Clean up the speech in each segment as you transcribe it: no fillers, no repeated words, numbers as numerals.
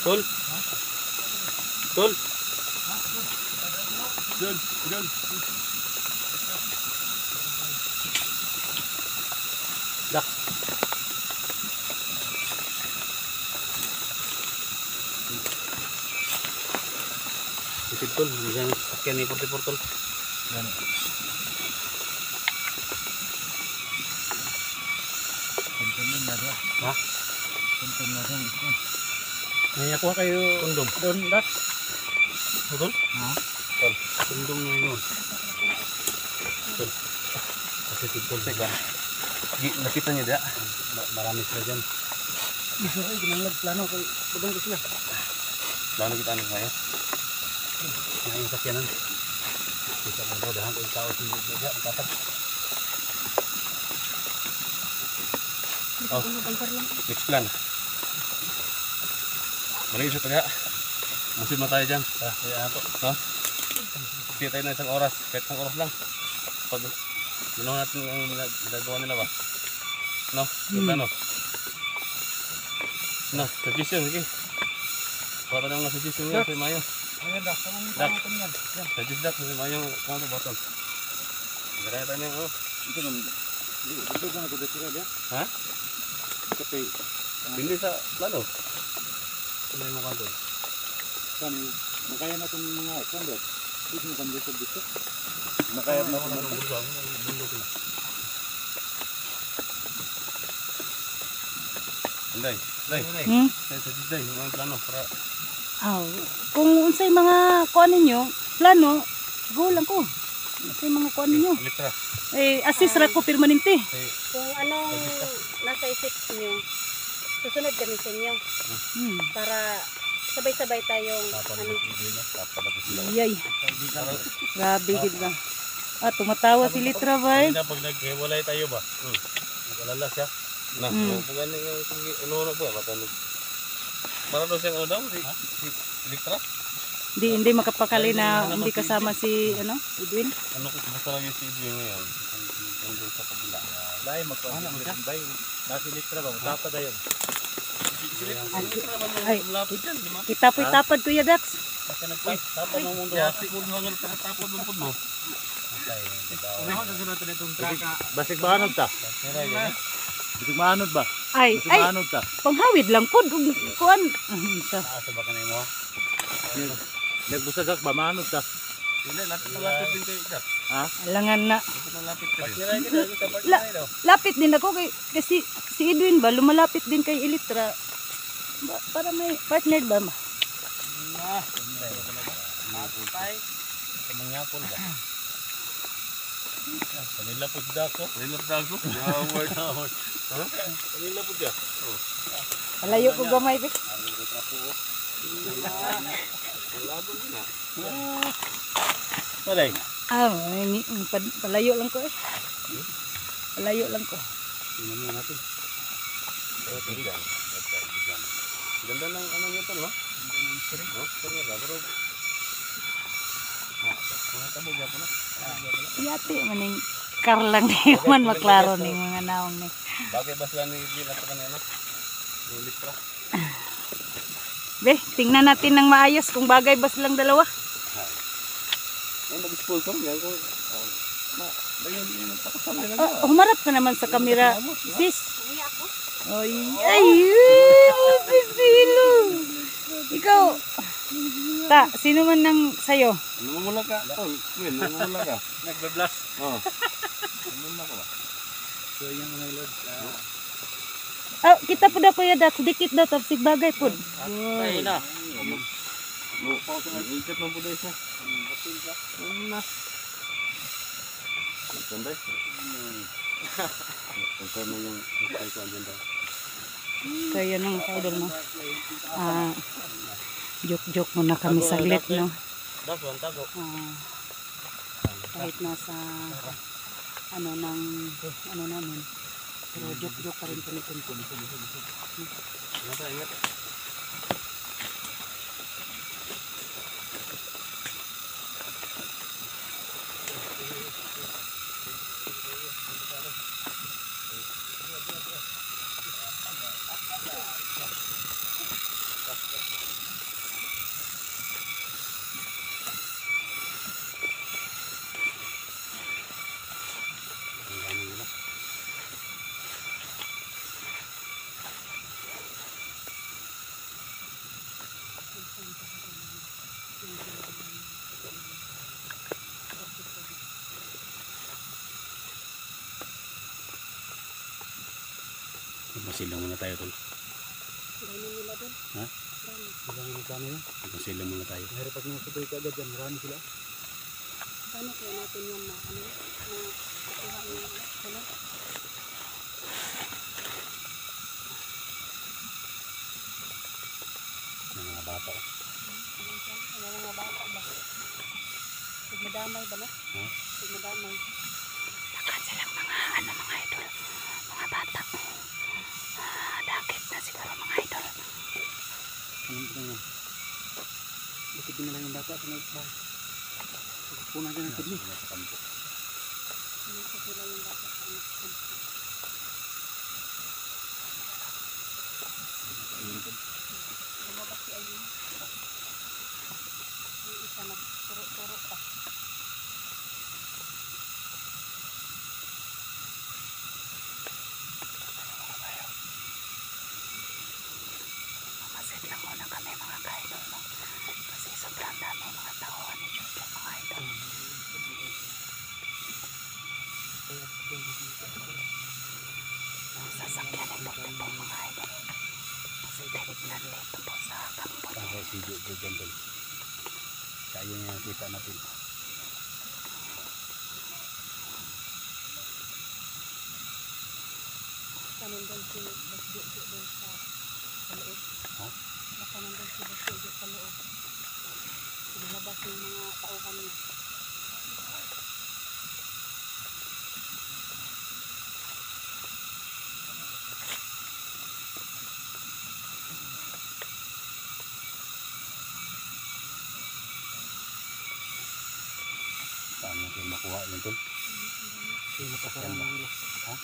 Tol. Tol. Dun. Dak. Isip tol, bisa sakyan ni 44 tol. Yan. Puntunin na rin. Ha? Puntun na rin. May nakuha kayo Kondom. doon, Dak. Tol? Ha? Tol. Kondom na yun. Tol. Kasi tol. Teka. Lapitan niyo dia. Marami sila dyan. Gusto kayo, ginanglag plano kay Budang ko sila. Plano kita ano ngayon? Ngayon sakyanan. Kita mo daw, dahan ko yung tao sa mga dia. Tatag. Oh. Next plan. Manisip pa niya. Musim na tayo dyan. Kaya ako. No? Kaya tayo na isang oras. Kahit isang oras lang. Pag ginawa natin ang ginagawa nila ba? No? Yung plano. No? Suggestion. Sige. Pata na mga suggestion nyo. Si Mayo. Ayan, Dak. Dak. Suggest Dak. Si Mayo. Kung ano bottom. Garaya tayo na yung Ito naman. Ito ka na ko dito dia. Ha? Tapi Hindi sa plano. Ano yung kanto? kan makaya na itong mga kando. Dito mo kando sa dito. Makaya na Ano itong buso? Ano buso? Anday. Anday. Suggest day. Yung plano para Aw, kung unsay mga kuan ninyo, plano, go lang ko. Unsay mga kuan ninyo. litra. Assist ra ko permanente. Kung anong nasa isip niyo, susunod kami sa inyo para sabay-sabay tayong ano. Yay. Grabe gid ba. Tumatawa si Litra bay. Hindi na pag naghiwalay tayo ba? Walala siya. Na, kung ano yung uno-uno po, matulog. Para daw siyang ano daw, si Litra. Hindi makapakali na hindi kasama si Edwin. Ano kung basta lang yung si Edwin ngayon? Ang doon sa kabila. lain magkuhan na bay. Nasi litra ba tapa dayon. Ay, Lapit yan, di ba? kita po'y tapad Kuya Dax. Tapos ng mundo. Yasi kung hanggang tapos ng mundo. Unahan sa sunod nitong traka. Basig maanod ta. Basig maanod ba? Ay, Basig maanod ta. panghawid lang pod kuan. Asa ba kanay mo? Nagbusagak ba maanod ta? Hindi, lapit din kayo. Ha? Alangan na. Lapit ka rin. Lapit din ako kasi si Edwin ba lumalapit din kay Elitra. Para may partner ba? Kamanyakol ba? Kanila po dako. Kanila po dako? Award. Ha? Kanila po dako. Malayo ko gamay Vic. Lado na. Malay. Palayo lang ko eh. Palayo lang ko. Tingnan mo natin. Ganda ng ano nyo to, no? Ganda ng string. No? String ba? Pero mga tabo gapo na. Yati maning karlang ni man maklaro ning mga naong ni. Bagay ba sila ni Edwin at kanina? Yung Litra. Be, tingnan natin ng maayos kung bagay ba silang dalawa. Ay, mag-sponsor yan ko. Dayon yung pakasal nila. Humarap ka naman sa kamera, sis. Ay, silo. Ikaw. Sino man nang sayo? Namumula ka. Win, namumula ka. Nagbe-blast. Oo. Namumula ka ba? So yan mga lord. Kita po daw Kuya Dax, dikit daw tapos bagay po. Ay na. Pause na. Ikat mo po dahil siya. Ano na? Sanday? Kung mo yung kay ko andyan daw. Kaya nang idol mo. Joke muna kami saglit, no? Das, one tago. Kahit nasa ano namin. Pero joke pa rin kami. Ingat. Magsilang muna tayo tol. Dami nila doon. Ha? Dami. Ilang magkano yan? Magsilang muna tayo. Mahirap pag nasabay ka agad yan. Marami sila. Paano kaya natin yan na ano? Na kukuha niya. Ano? Ng mga bata. Ano mga bata ba? Madamay ba na? Ha? Madamay. Lakan silang mga mga idol. Mga bata. Dakit na siguro mga idol. Anong ito nga? Bakit din na lang yung bata sa mga bahay? Punan dyan ang kidney. Sa kampo. Ano sa sila yung bata sa anak ko? Lumabas si Ayun. Yung isa nagturo-turo pa. Mamasid lang muna kami mga ka-idol. No? Kasi sobrang dami mga tao ni Jojo mga idol. Ang sasakyan ito po mga idol. Kasi tinignan dito po sa kampo. Kasi si Jojo dyan tol. Kaya yun yung kita natin. Baka nandun si Basjo doon sa loob. Ha? Baka nandun si Basjo sa loob. Lumabas yung mga tauhan niya. Saan natin makuha yun tol? Yung nakasarang nila. Ha?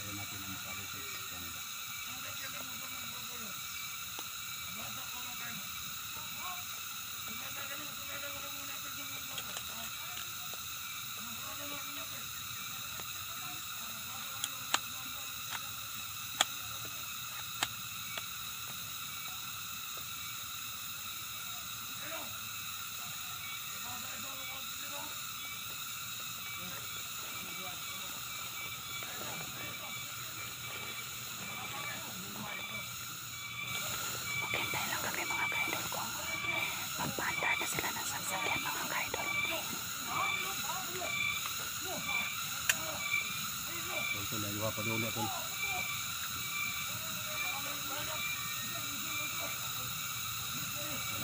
Ayaw natin ang makalit sa kanila. Maghintay lang kami mga ka-idol kung magpaandar na sila ng sasakyan mga ka-idol. Tol tol, ayaw pa doon tol.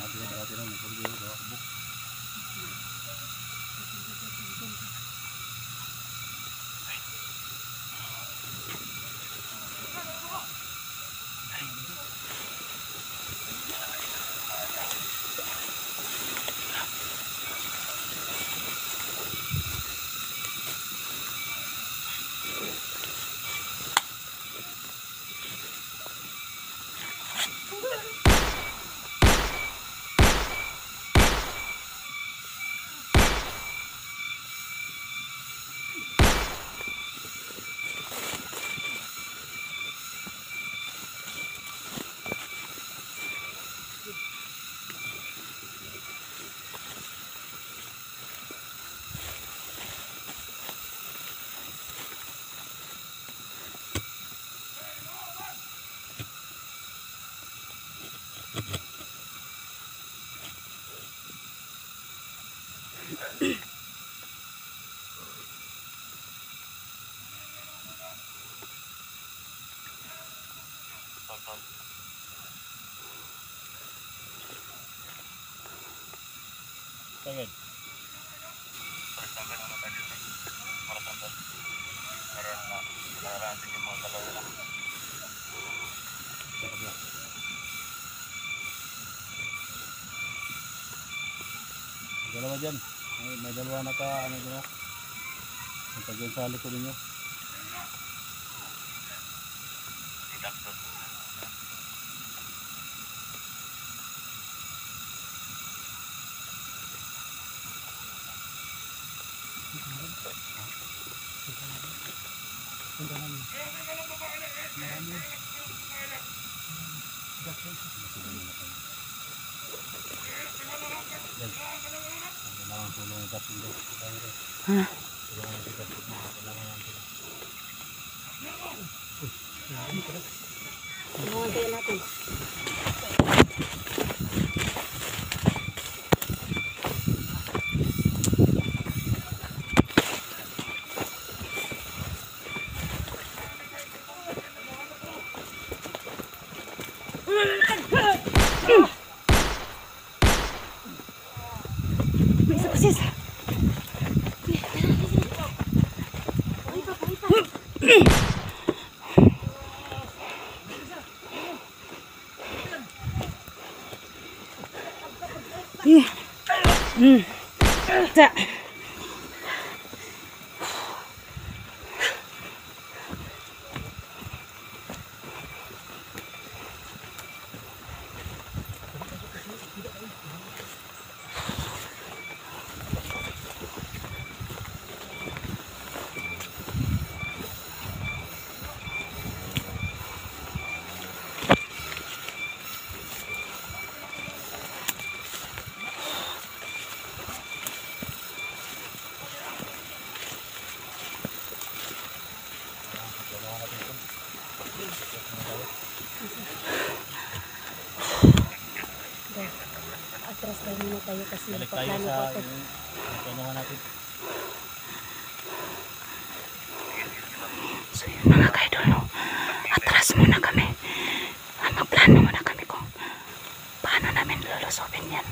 Natin yung dati lang, pwede yung buk. Tagad. Dalawa dyan. May dalawa na ka, ano dyan. Ang dyan sa likod ninyo. Kailangan tulong yung kapin doon. Ha? Tulungan yung kapin doon. Kailangan natin. Tulungan kayo natin. May isa pa sis. Sa. Atras tayo muna tayo kasi Balik tayo paplano sa ko ito. tanungan natin. So yun mga kaidol, no? Atras muna kami. Magplano muna kami kung paano namin lulusobin yan.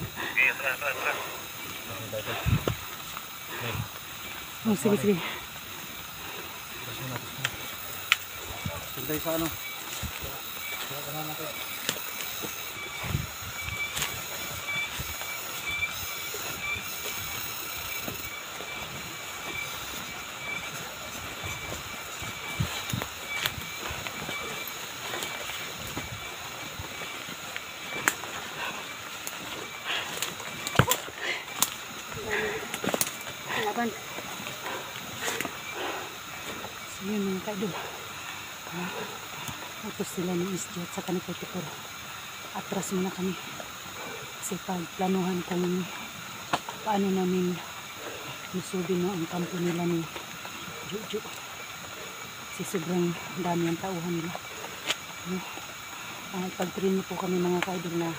Oh, sige, sige. Sintay sa ano? Laban. So yun mga kaidol. Tapos sila ng SJ at saka ni Kutipur. Atras muna kami. Kasi pagplanuhan kung paano namin lusubin no, ang kampo nila ni Juju. Kasi sobrang dami ang tauhan nila. No? Pag-train po kami mga kaidol na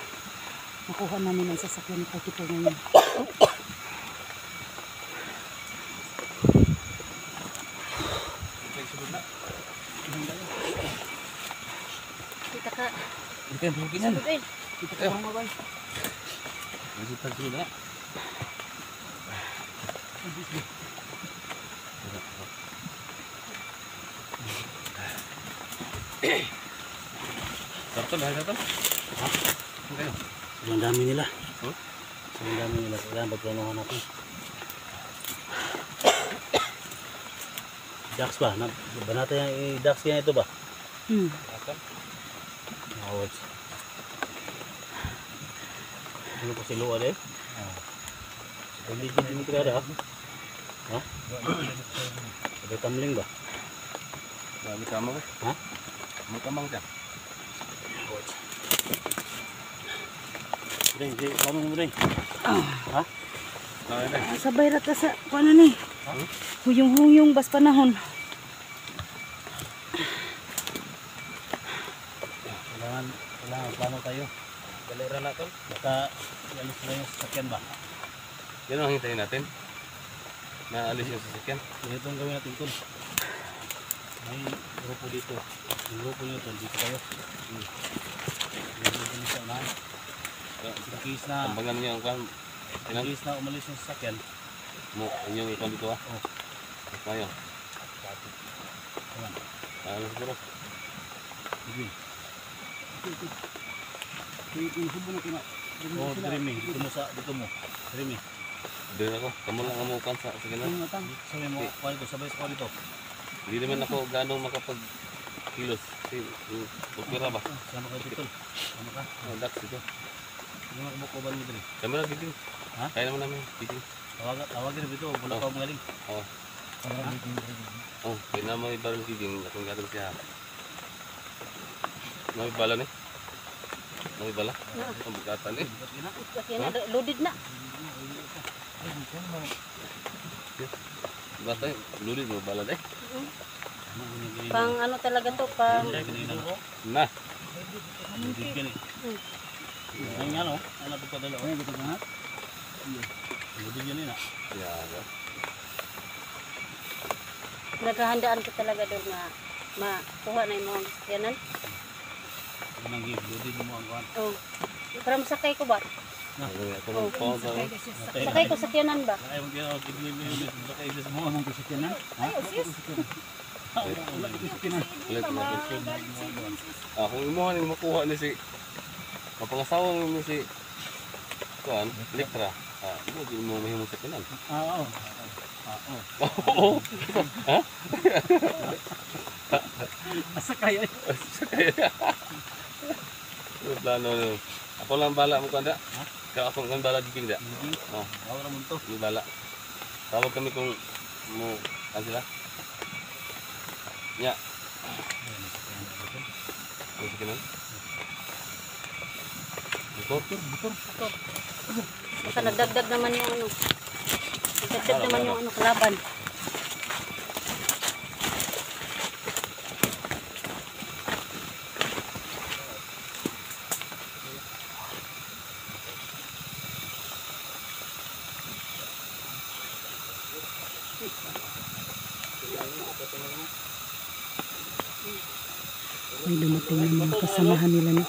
makuha namin ang sasakyan ni Kutipur ngayon. Kita ka. Hindi kayo bukin yan. Sunod eh. Kita kayo. Masipag sunod na. Karton, bahaya karton. Ha? Ano kayo? Sobrang dami nila. Huh? Sobrang dami nila. Kailangan pagplanuhan natin. Dax ba? Banata yung Dax yan ito ba? Karton. Awards. Ano po si Luan eh? Hindi din kita ada. Ha? Ada tumbling ba? Dami kamang eh. Ha? May kamang siya. Bring, kamu bring. Ha? Sabay rata sa ano ni? Huyong-huyong bas panahon. Kailangan plano tayo. Galera na to. Baka alis na yung sasakyan ba? Yan ang hintayin natin. Naalis yung sasakyan. Ganito ang gawin natin tol. May grupo dito. Yung grupo nyo to, dito kayo. Yung grupo nyo sa unahan. In case na, Tambangan niyo ang kan. in case na umalis yung sasakyan. Mo inyong ikon dito ah. Oh. Mayo. Ayan. Ano siguro? Sige. Subo na kina. Oh, Dreamy. Dito mo. Dreamy. Dito ako. Kamu lang ang mukan sa sige na. Yung matang. Sabi mo, kuha dito. Sabay sa kuha dito. Hindi naman ako ganong makapag kilos. Pagpira ba? Sama ka dito. Sama ka. Dax dito. Hindi mo kubukuban mo dito. Kami na giting. Ha? Kaya naman namin giting. Tawagin na dito. Wala Oh. ka magaling. Oo. Oh, kaya na may barang giting. Akong gadong siya. May bala ni? May bala? Ang bukatan eh. Kasi na, loaded na. Basta lulit mo bala eh. Pang ano talaga to, pang Na. Hindi ka ni. Ang ano? Ano ito padala? Ay, betul banget. Hindi yun na. Ya. naghahandaan ko talaga doon na makuha na yung mga sakyanan. Anong give? Mo ang kuhan. Oh. Para masakay ko ba? Ako nang pao sa Sakay ko sakyanan ba? Ay, hindi ako kibili mo yun. Baka ibig Mo among kusakyanan. Ha? Wala ko kusakyanan. ulit na. Kung imuhan yung makuha ni si mapangasawang ni si kuan, Elektra. Mo di mo mahimo sa kanan. Oo. Oo. Ha? Asa kaya? Plano no. Ako lang bala mo kanda. Ka ako lang bala giging da. Oh, Ako naman to. ni bala. Tawag kami kung mo kan sila. Nya. Ano kanan? Butor. Baka nagdagdag naman yung ano. Nagdagdag naman yung ano kalaban. May dumating ng mga kasamahan nila ni